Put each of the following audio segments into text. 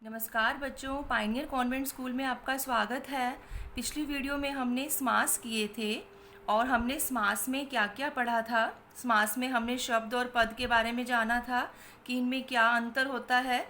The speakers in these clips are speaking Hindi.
नमस्कार बच्चों, पाइनियर कॉन्वेंट स्कूल में आपका स्वागत है। पिछली वीडियो में हमने समास किए थे और हमने समास में क्या क्या पढ़ा था। समास में हमने शब्द और पद के बारे में जाना था कि इनमें क्या अंतर होता है।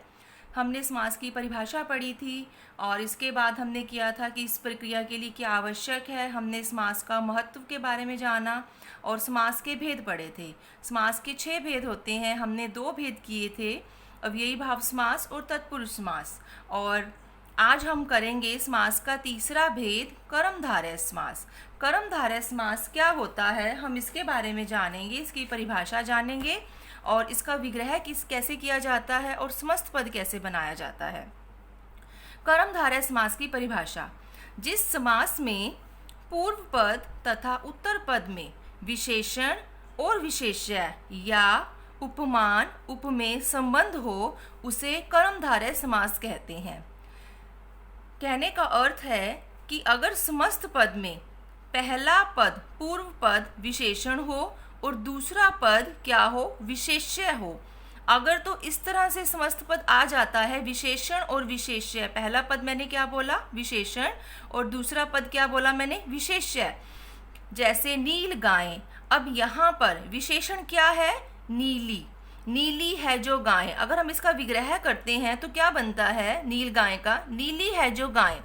हमने समास की परिभाषा पढ़ी थी और इसके बाद हमने किया था कि इस प्रक्रिया के लिए क्या आवश्यक है। हमने समास का महत्व के बारे में जाना और समास के भेद पढ़े थे। समास के 6 भेद होते हैं, हमने 2 भेद किए थे, अव्ययी भाव समास और तत्पुरुष समास। और आज हम करेंगे समास का तीसरा भेद, कर्मधारय समास। कर्मधारय समास क्या होता है, हम इसके बारे में जानेंगे, इसकी परिभाषा जानेंगे और इसका विग्रह कैसे किया जाता है और समस्त पद कैसे बनाया जाता है। कर्मधारय समास की परिभाषा: जिस समास में पूर्व पद तथा उत्तर पद में विशेषण और विशेष्य या उपमान उपमेय संबंध हो उसे कर्मधारय समास कहते हैं। कहने का अर्थ है कि अगर समस्त पद में पहला पद पूर्व पद विशेषण हो और दूसरा पद क्या हो, विशेष्य हो, अगर तो इस तरह से समस्त पद आ जाता है, विशेषण और विशेष्य। पहला पद मैंने क्या बोला, विशेषण, और दूसरा पद क्या बोला मैंने, विशेष्य। जैसे नील गाय, अब यहाँ पर विशेषण क्या है, नीली, नीली है जो गाय। अगर हम इसका विग्रह करते हैं तो क्या बनता है, नील गाय का, नीली है जो गाय।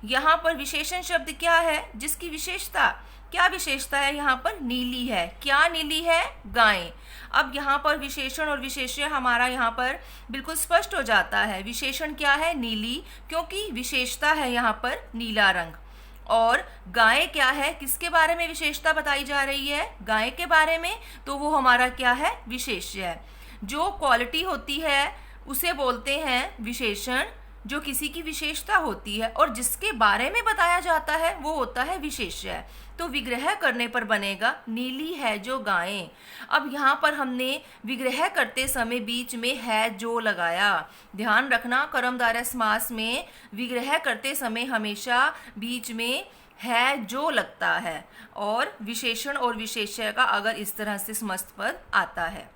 यहाँ पर विशेषण शब्द क्या है, जिसकी विशेषता, क्या विशेषता है यहाँ पर, नीली है। क्या नीली है, गाय। अब यहाँ पर विशेषण और विशेष्य हमारा यहाँ पर बिल्कुल स्पष्ट हो जाता है। विशेषण क्या है, नीली, क्योंकि विशेषता है यहाँ पर नीला रंग। और गाय क्या है, किसके बारे में विशेषता बताई जा रही है, गाय के बारे में, तो वो हमारा क्या है, विशेष्य है। जो क्वालिटी होती है उसे बोलते हैं विशेषण, जो किसी की विशेषता होती है और जिसके बारे में बताया जाता है वो होता है विशेष्य। तो विग्रह करने पर बनेगा नीली है जो गायें। अब यहाँ पर हमने विग्रह करते समय बीच में है जो लगाया। ध्यान रखना, कर्मधारय समास में विग्रह करते समय हमेशा बीच में है जो लगता है और विशेषण और विशेष्य का अगर इस तरह से समस्त पद आता है।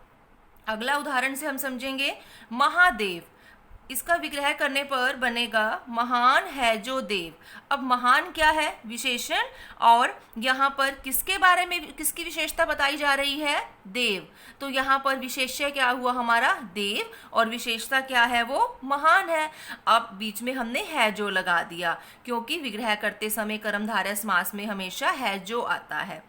अगला उदाहरण से हम समझेंगे, महादेव। इसका विग्रह करने पर बनेगा महान है जो देव। अब महान क्या है, विशेषण, और यहाँ पर किसके बारे में, किसकी विशेषता बताई जा रही है, देव। तो यहाँ पर विशेष्य क्या हुआ हमारा, देव, और विशेषता क्या है, वो महान है। अब बीच में हमने है जो लगा दिया, क्योंकि विग्रह करते समय कर्मधारय समास में हमेशा है जो आता है।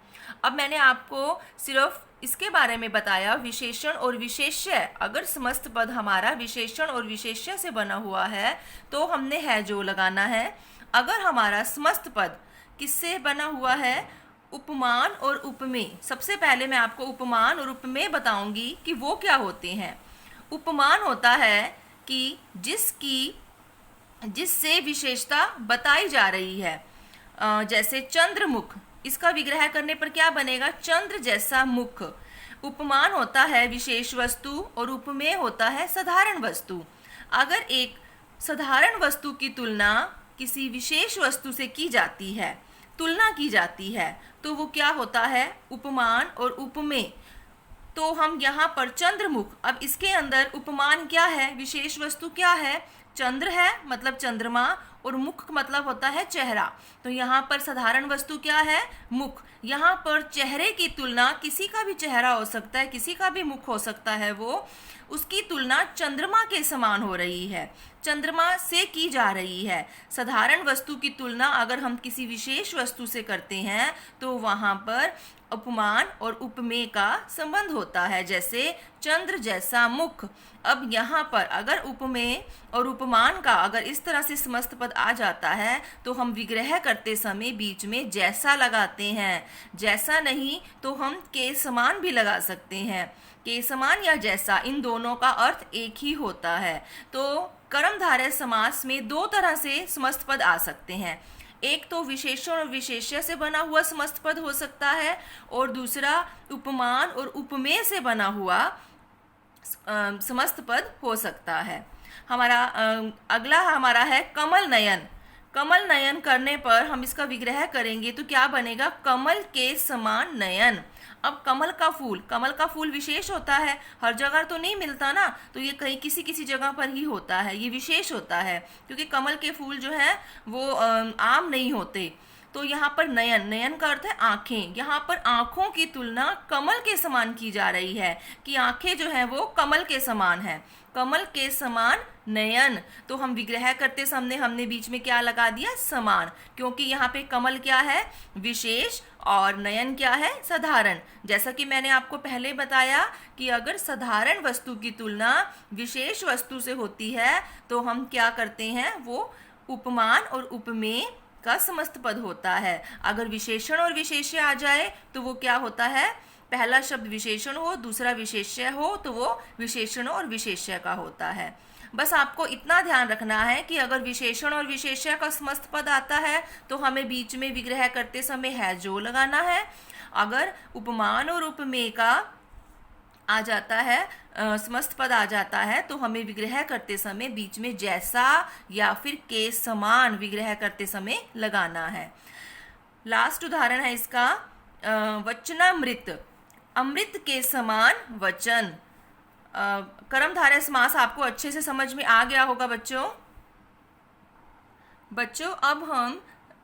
अब मैंने आपको सिर्फ इसके बारे में बताया, विशेषण और विशेष्य। अगर समस्त पद हमारा विशेषण और विशेष्य से बना हुआ है तो हमने है जो लगाना है। अगर हमारा समस्त पद किससे बना हुआ है, उपमान और उपमेय। सबसे पहले मैं आपको उपमान और उपमेय बताऊंगी कि वो क्या होते हैं। उपमान होता है कि जिससे विशेषता बताई जा रही है। जैसे चंद्रमुख, इसका विग्रह करने पर क्या बनेगा, चंद्र जैसा मुख। उपमान होता है विशेष वस्तु और उपमेय होता है साधारण वस्तु। अगर एक साधारण वस्तु की तुलना किसी विशेष वस्तु से की जाती है, तुलना की जाती है, तो वो क्या होता है, उपमान और उपमेय। तो हम यहाँ पर चंद्रमुख, अब इसके अंदर उपमान क्या है, विशेष वस्तु क्या है, चंद्र है मतलब चंद्रमा, और मुख मतलब होता है चेहरा। तो यहाँ पर साधारण वस्तु क्या है, मुख। यहाँ पर चेहरे की तुलना, किसी का भी चेहरा हो सकता है, किसी का भी मुख हो सकता है, वो उसकी तुलना चंद्रमा के समान हो रही है, चंद्रमा से की जा रही है। साधारण वस्तु की तुलना अगर हम किसी विशेष वस्तु से करते हैं तो वहाँ पर उपमान और उपमेय का संबंध होता है, जैसे चंद्र जैसा मुख। अब यहाँ पर अगर उपमेय और उपमान का अगर इस तरह से समस्त पद आ जाता है तो हम विग्रह करते समय बीच में जैसा लगाते हैं। जैसा नहीं तो हम के समान भी लगा सकते हैं। के समान या जैसा, इन दोनों का अर्थ एक ही होता है। तो कर्मधारय समास में 2 तरह से समस्त पद आ सकते हैं। एक तो विशेषण और विशेष्य से बना हुआ समस्त पद हो सकता है और दूसरा उपमान और उपमेय से बना हुआ समस्त पद हो सकता है। हमारा अगला हमारा है कमल नयन। कमल नयन करने पर हम इसका विग्रह करेंगे तो क्या बनेगा, कमल के समान नयन। अब कमल का फूल विशेष होता है, हर जगह तो नहीं मिलता ना, तो ये कहीं किसी किसी जगह पर ही होता है, ये विशेष होता है क्योंकि कमल के फूल जो है वो आम नहीं होते। तो यहाँ पर नयन, नयन का अर्थ है आंखें, यहाँ पर आंखों की तुलना कमल के समान की जा रही है कि आंखें जो है वो कमल के समान है, कमल के समान नयन। तो हम विग्रह करते समय हमने बीच में क्या लगा दिया, समान, क्योंकि यहाँ पे कमल क्या है, विशेष, और नयन क्या है, साधारण। जैसा कि मैंने आपको पहले बताया कि अगर साधारण वस्तु की तुलना विशेष वस्तु से होती है तो हम क्या करते हैं, वो उपमान और उपमेय का समस्त पद होता है। अगर विशेषण और विशेष्य आ जाए तो वो क्या होता है, पहला शब्द विशेषण हो, दूसरा विशेष्य हो, तो वो विशेषण और विशेष्य का होता है। बस आपको इतना ध्यान रखना है कि अगर विशेषण और विशेष्य का समस्त पद आता है तो हमें बीच में विग्रह करते समय है जो लगाना है। अगर उपमान और उपमेय का आ जाता है, समस्त पद आ जाता है, तो हमें विग्रह करते समय बीच में जैसा या फिर के समान विग्रह करते समय लगाना है। लास्ट उदाहरण है इसका, वचनामृत, अमृत के समान वचन। कर्मधारय समास आपको अच्छे से समझ में आ गया होगा बच्चों। अब हम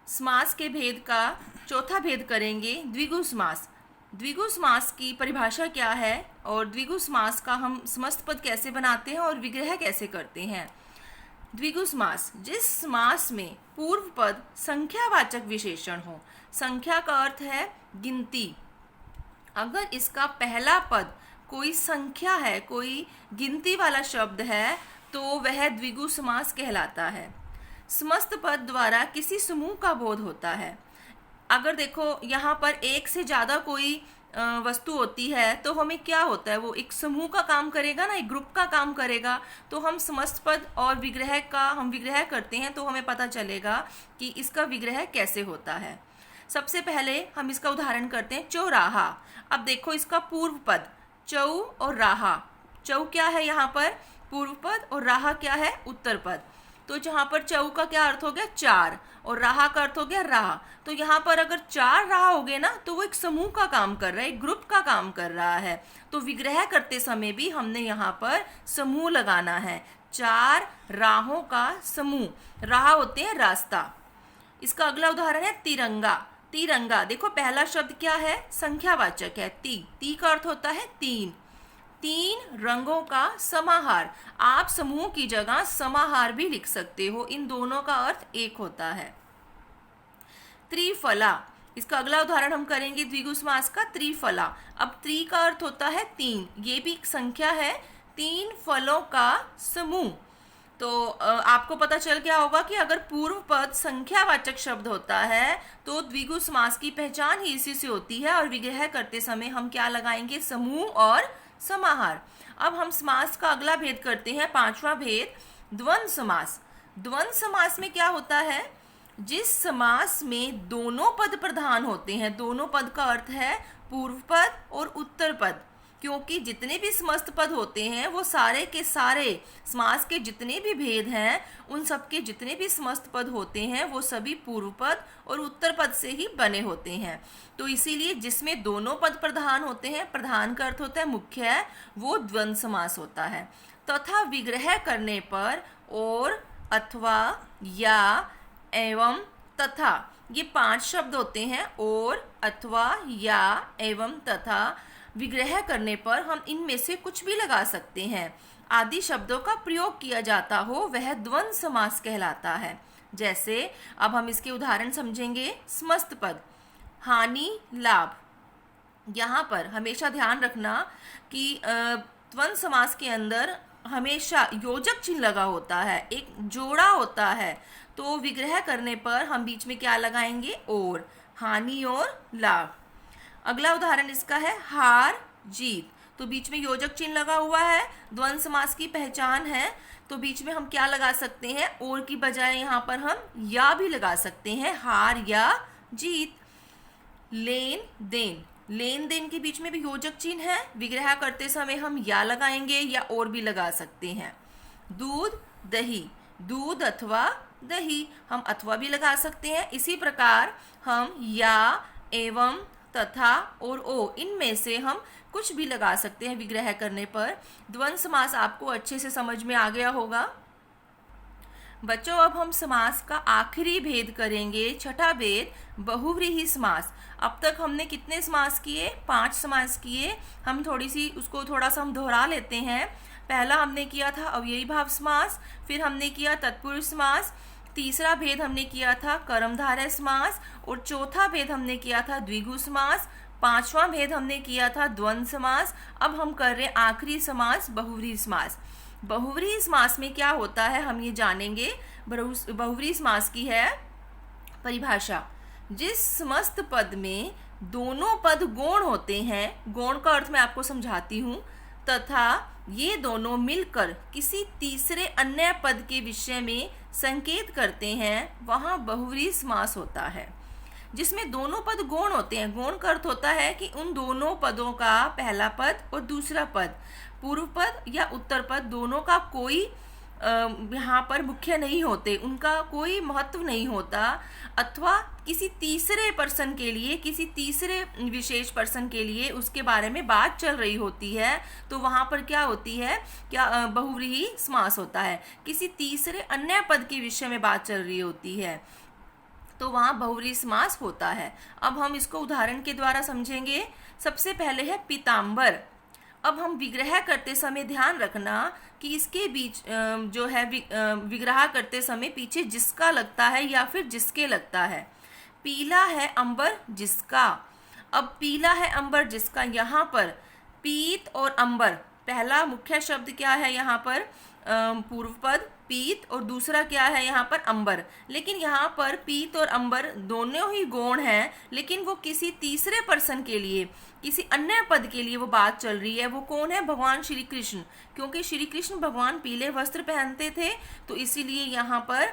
समास के भेद का चौथा भेद करेंगे, द्विगु समास। द्विगु समास की परिभाषा क्या है और द्विगु समास का हम समस्त पद कैसे बनाते हैं और विग्रह कैसे करते हैं। द्विगु समास, जिस समास में पूर्व पद संख्यावाचक विशेषण हो, संख्या का अर्थ है गिनती, अगर इसका पहला पद कोई संख्या है, कोई गिनती वाला शब्द है, तो वह द्विगु समास कहलाता है। समस्त पद द्वारा किसी समूह का बोध होता है। अगर देखो यहाँ पर एक से ज़्यादा कोई वस्तु होती है तो हमें क्या होता है, वो एक समूह का काम करेगा ना, एक ग्रुप का काम करेगा। तो हम समस्त पद और विग्रह का हम विग्रह करते हैं तो हमें पता चलेगा कि इसका विग्रह कैसे होता है। सबसे पहले हम इसका उदाहरण करते हैं, चौराहा। अब देखो इसका पूर्व पद चौ और राहा, चौ क्या है यहाँ पर पूर्व पद और राहा क्या है उत्तर पद। तो जहाँ पर चौ का क्या अर्थ हो गया, चार, और राहा का अर्थ हो गया राह। तो यहाँ पर अगर चार राह हो गए ना तो वो एक समूह का काम कर रहा है, एक ग्रुप का काम कर रहा है। तो विग्रह करते समय भी हमने यहाँ पर समूह लगाना है, चार राहों का समूह। राह होते हैं रास्ता। इसका अगला उदाहरण है तिरंगा। तिरंगा देखो पहला शब्द क्या है, संख्यावाचक है, ती का अर्थ होता है तीन, तीन रंगों का समाहार। आप समूह की जगह समाहार भी लिख सकते हो, इन दोनों का अर्थ एक होता है। त्रिफला, इसका अगला उदाहरण हम करेंगे द्विगु समास का, त्रिफला। अब त्रि का अर्थ होता है तीन, ये भी एक संख्या है, तीन फलों का समूह। तो आपको पता चल गया होगा कि अगर पूर्व पद संख्यावाचक शब्द होता है तो द्विगु समास की पहचान ही इसी से होती है, और विग्रह करते समय हम क्या लगाएंगे, समूह और समाहार। अब हम समास का अगला भेद करते हैं, पांचवा भेद, द्वंद्व समास। द्वंद्व समास में क्या होता है, जिस समास में दोनों पद प्रधान होते हैं, दोनों पद का अर्थ है पूर्व पद और उत्तर पद, क्योंकि जितने भी समस्त पद होते हैं वो सारे के सारे समास के जितने भी भेद हैं उन सब के जितने भी समस्त पद होते हैं वो सभी पूर्व पद और उत्तर पद से ही बने होते हैं। तो इसीलिए जिसमें दोनों पद प्रधान होते हैं, प्रधान का अर्थ होता है मुख्य है, वो द्वंद्व समास होता है। तथा विग्रह करने पर और, अथवा, या, एवं, तथा, ये पांच शब्द होते हैं, और, अथवा, या, एवं, तथा। विग्रह करने पर हम इनमें से कुछ भी लगा सकते हैं, आदि शब्दों का प्रयोग किया जाता हो, वह द्वंद्व समास कहलाता है। जैसे अब हम इसके उदाहरण समझेंगे। समस्त पद, हानि, लाभ। यहाँ पर हमेशा ध्यान रखना कि द्वंद्व समास के अंदर हमेशा योजक चिन्ह लगा होता है, एक जोड़ा होता है। तो विग्रह करने पर हम बीच में क्या लगाएंगे, और, हानि और लाभ। अगला उदाहरण इसका है हार, जीत। तो बीच में योजक चिन्ह लगा हुआ है, द्वंद्व समास की पहचान है, तो बीच में हम क्या लगा सकते हैं, और की बजाय यहाँ पर हम या भी लगा सकते हैं, हार या जीत। लेन देन, लेन देन के बीच में भी योजक चिन्ह है, विग्रह करते समय हम या लगाएंगे या और भी लगा सकते हैं। दूध, दही, दूध अथवा दही। हम अथवा भी लगा सकते हैं। इसी प्रकार हम या, एवं, तथा और ओ, इनमें से हम कुछ भी लगा सकते हैं विग्रह करने पर। द्वंद्व समास आपको अच्छे से समझ में आ गया होगा। बच्चों, अब हम समास का आखिरी भेद करेंगे, छठा भेद, बहुव्रीहि समास। अब तक हमने कितने समास किए? 5 समास किए। हम थोड़ा सा हम दोहरा लेते हैं। पहला हमने किया था अव्ययी भाव समास, फिर हमने किया तत्पुरुष समास, तीसरा भेद हमने किया था कर्मधारय समास, और चौथा भेद हमने किया था द्विगु समास, पांचवा भेद हमने किया था द्वंद्व समास। अब हम कर रहे हैं आखिरी समास, बहुव्रीहि समास। बहुव्रीहि समास में क्या होता है हम ये जानेंगे। बहुव्रीहि समास की है परिभाषा। जिस समस्त पद में दोनों पद गौण होते हैं, गौण का अर्थ मैं आपको समझाती हूँ, तथा ये दोनों मिलकर किसी तीसरे अन्य पद के विषय में संकेत करते हैं, वहाँ बहुव्रीहि समास होता है। जिसमें दोनों पद गौण होते हैं। गौण का अर्थ होता है कि उन दोनों पदों का पहला पद और दूसरा पद, पूर्व पद या उत्तर पद, दोनों का कोई यहाँ पर मुख्य नहीं होते, उनका कोई महत्व नहीं होता, अथवा किसी तीसरे पर्सन के लिए, किसी तीसरे विशेष पर्सन के लिए उसके बारे में बात चल रही होती है, तो वहाँ पर क्या होती है, क्या बहुव्रीहि समास होता है। किसी तीसरे अन्य पद के विषय में बात चल रही होती है तो वहाँ बहुव्रीहि समास होता है। अब हम इसको उदाहरण के द्वारा समझेंगे। सबसे पहले है पीताम्बर। अब हम विग्रह करते समय ध्यान रखना कि इसके बीच जो है विग्रह करते समय पीछे जिसका लगता है या फिर जिसके लगता है। पीला है अंबर जिसका। अब पीला है अंबर जिसका, यहाँ पर पीत और अंबर, पहला मुख्य शब्द क्या है यहाँ पर, पूर्व पद पीत, और दूसरा क्या है यहाँ पर अंबर। लेकिन यहाँ पर पीत और अंबर दोनों ही गौण हैं, लेकिन वो किसी तीसरे पर्सन के लिए, किसी अन्य पद के लिए वो बात चल रही है। वो कौन है? भगवान श्री कृष्ण। क्योंकि श्री कृष्ण भगवान पीले वस्त्र पहनते थे, तो इसीलिए यहाँ पर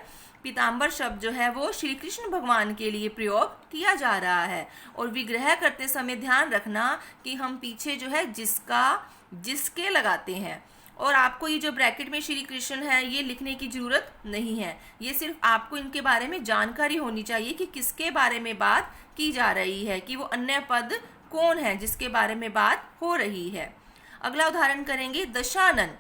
पीताम्बर शब्द जो है वो श्री कृष्ण भगवान के लिए प्रयोग किया जा रहा है। और विग्रह करते समय ध्यान रखना कि हम पीछे जो है जिसका, जिसके लगाते हैं। और आपको ये जो ब्रैकेट में श्री कृष्ण है ये लिखने की जरूरत नहीं है। ये सिर्फ आपको इनके बारे में जानकारी होनी चाहिए कि किसके बारे में बात की जा रही है, कि वो अन्य पद कौन है जिसके बारे में बात हो रही है। अगला उदाहरण करेंगे, दशानन।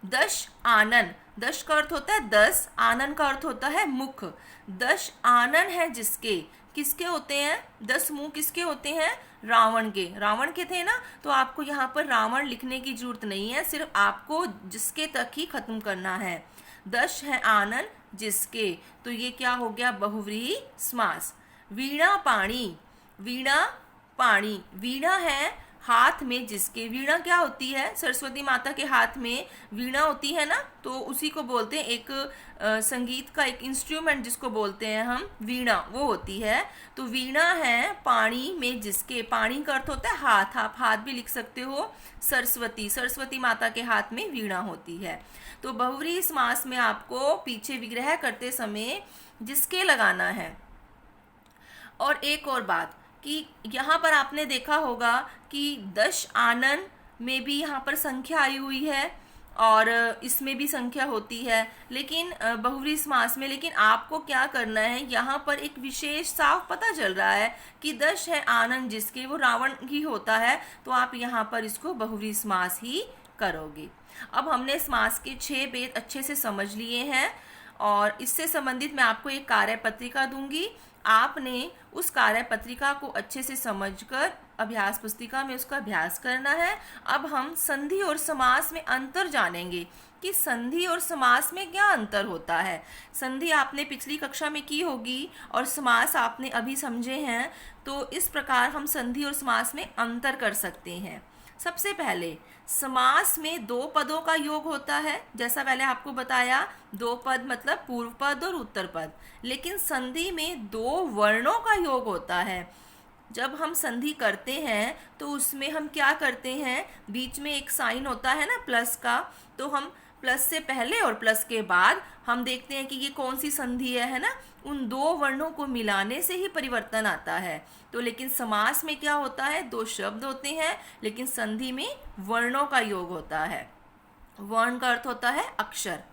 दश आनन, दश का अर्थ होता है 10, आनन का अर्थ होता है मुख। दश आनन है जिसके, किसके होते हैं? 10 मुंह किसके होते हैं? रावण के। रावण के थे ना, तो आपको यहाँ पर रावण लिखने की जरूरत नहीं है, सिर्फ आपको जिसके तक ही खत्म करना है। 10 है आनन जिसके, तो ये क्या हो गया? बहुव्रीहि समास। वीणा पाणी। वीणा पाणी, वीणा है हाथ में जिसके। वीणा क्या होती है? सरस्वती माता के हाथ में वीणा होती है ना, तो उसी को बोलते हैं, एक संगीत का एक इंस्ट्रूमेंट जिसको बोलते हैं हम वीणा, वो होती है। तो वीणा है पाणी में जिसके। पाणी का अर्थ होता है हाथ, आप हाथ भी लिख सकते हो। सरस्वती, सरस्वती माता के हाथ में वीणा होती है। तो बहुव्रीहि समास में आपको पीछे विग्रह करते समय जिसके लगाना है। और एक और बात कि यहाँ पर आपने देखा होगा कि दश आनन में भी यहाँ पर संख्या आई हुई है और इसमें भी संख्या होती है, लेकिन बहुव्रीहि समास में। लेकिन आपको क्या करना है, यहाँ पर एक विशेष साफ पता चल रहा है कि दश है आनन जिसके, वो रावण ही होता है, तो आप यहाँ पर इसको बहुव्रीहि समास ही करोगे। अब हमने समास के 6 भेद अच्छे से समझ लिए हैं और इससे संबंधित मैं आपको एक कार्य पत्रिका दूंगी। आपने उस कार्य पत्रिका को अच्छे से समझकर अभ्यास पुस्तिका में उसका अभ्यास करना है। अब हम संधि और समास में अंतर जानेंगे कि संधि और समास में क्या अंतर होता है। संधि आपने पिछली कक्षा में की होगी और समास आपने अभी समझे हैं, तो इस प्रकार हम संधि और समास में अंतर कर सकते हैं। सबसे पहले समास में 2 पदों का योग होता है, जैसा पहले आपको बताया, 2 पद मतलब पूर्व पद और उत्तर पद। लेकिन संधि में 2 वर्णों का योग होता है। जब हम संधि करते हैं तो उसमें हम क्या करते हैं, बीच में एक साइन होता है ना प्लस का, तो हम प्लस से पहले और प्लस के बाद हम देखते हैं कि ये कौन सी संधि है ना, उन 2 वर्णों को मिलाने से ही परिवर्तन आता है। तो लेकिन समास में क्या होता है, 2 शब्द होते हैं, लेकिन संधि में वर्णों का योग होता है। वर्ण का अर्थ होता है अक्षर।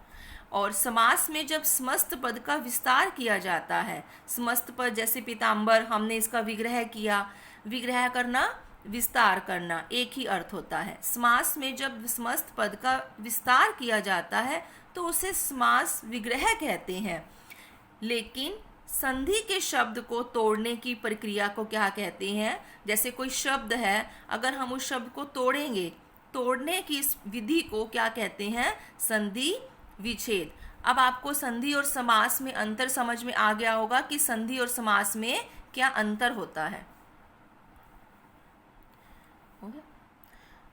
और समास में जब समस्त पद का विस्तार किया जाता है, समस्त पद जैसे पीताम्बर, हमने इसका विग्रह किया, विग्रह करना विस्तार करना एक ही अर्थ होता है। समास में जब समस्त पद का विस्तार किया जाता है तो उसे समास विग्रह कहते हैं। लेकिन संधि के शब्द को तोड़ने की प्रक्रिया को क्या कहते हैं? जैसे कोई शब्द है, अगर हम उस शब्द को तोड़ेंगे, तोड़ने की इस विधि को क्या कहते हैं? संधि विच्छेद। अब आपको संधि और समास में अंतर समझ में आ गया होगा कि संधि और समास में क्या अंतर होता है।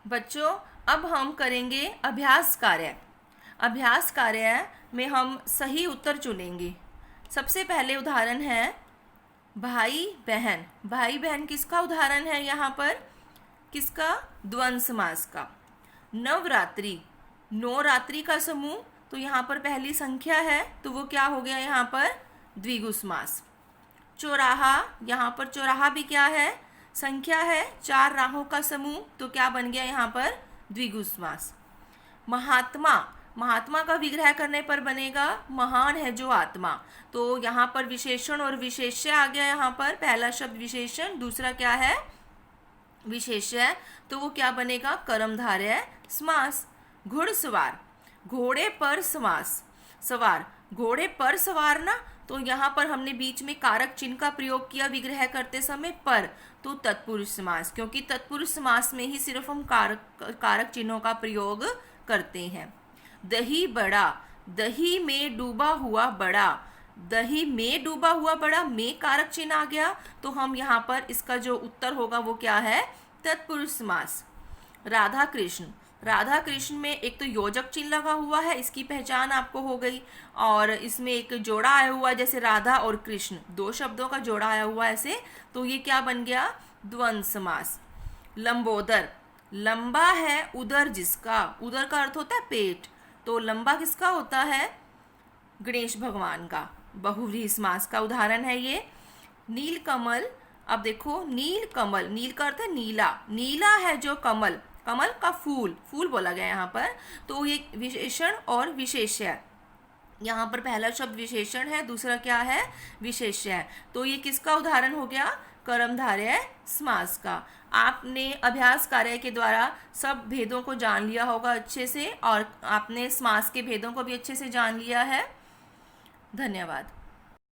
बच्चों, अब हम करेंगे अभ्यास कार्य। अभ्यास कार्य में हम सही उत्तर चुनेंगे। सबसे पहले उदाहरण है भाई बहन। भाई बहन किसका उदाहरण है यहाँ पर? किसका? द्वंद्व समास का। नवरात्रि, नवरात्रि का समूह, तो यहाँ पर पहली संख्या है तो वो क्या हो गया यहाँ पर? द्विगु समास। चौराहा, यहाँ पर चौराहा भी क्या है? संख्या है, 4 राहों का समूह, तो क्या बन गया यहाँ पर? द्विगु समास। महात्मा, महात्मा का विग्रह करने पर बनेगा महान है जो आत्मा, तो यहाँ पर विशेषण और विशेष्य आ गया। यहाँ पर पहला शब्द विशेषण, दूसरा क्या है? विशेष्य, तो वो क्या बनेगा? कर्मधारय समास। घुड़सवार, घोड़े पर समास, सवार, घोड़े पर सवार ना, तो यहाँ पर हमने बीच में कारक चिन्ह का प्रयोग किया विग्रह करते समय पर, तो तत्पुरुष समास, क्योंकि तत्पुरुष समास में ही सिर्फ हम कारक चिन्हों का प्रयोग करते हैं। दही बड़ा, दही में डूबा हुआ बड़ा, दही में डूबा हुआ बड़ा, में कारक चिन्ह आ गया, तो हम यहाँ पर इसका जो उत्तर होगा वो क्या है? तत्पुरुष समास। राधा कृष्ण, राधा कृष्ण में एक तो योजक चिन्ह लगा हुआ है, इसकी पहचान आपको हो गई, और इसमें एक जोड़ा आया हुआ है, जैसे राधा और कृष्ण, 2 शब्दों का जोड़ा आया हुआ है ऐसे, तो ये क्या बन गया? द्वंद्व समास। लंबोदर, लंबा है उदर जिसका, उदर का अर्थ होता है पेट, तो लंबा किसका होता है? गणेश भगवान का। बहुव्रीहि समास का उदाहरण है ये। नीलकमल, अब देखो नीलकमल, नील का अर्थ है नीला, नीला है जो कमल, कमल का फूल, फूल बोला गया यहाँ पर, तो ये विशेषण और विशेष्य है। यहाँ पर पहला शब्द विशेषण है, दूसरा क्या है? विशेष्य है, तो ये किसका उदाहरण हो गया? कर्मधारय समास का। आपने अभ्यास कार्य के द्वारा सब भेदों को जान लिया होगा अच्छे से, और आपने समास के भेदों को भी अच्छे से जान लिया है। धन्यवाद।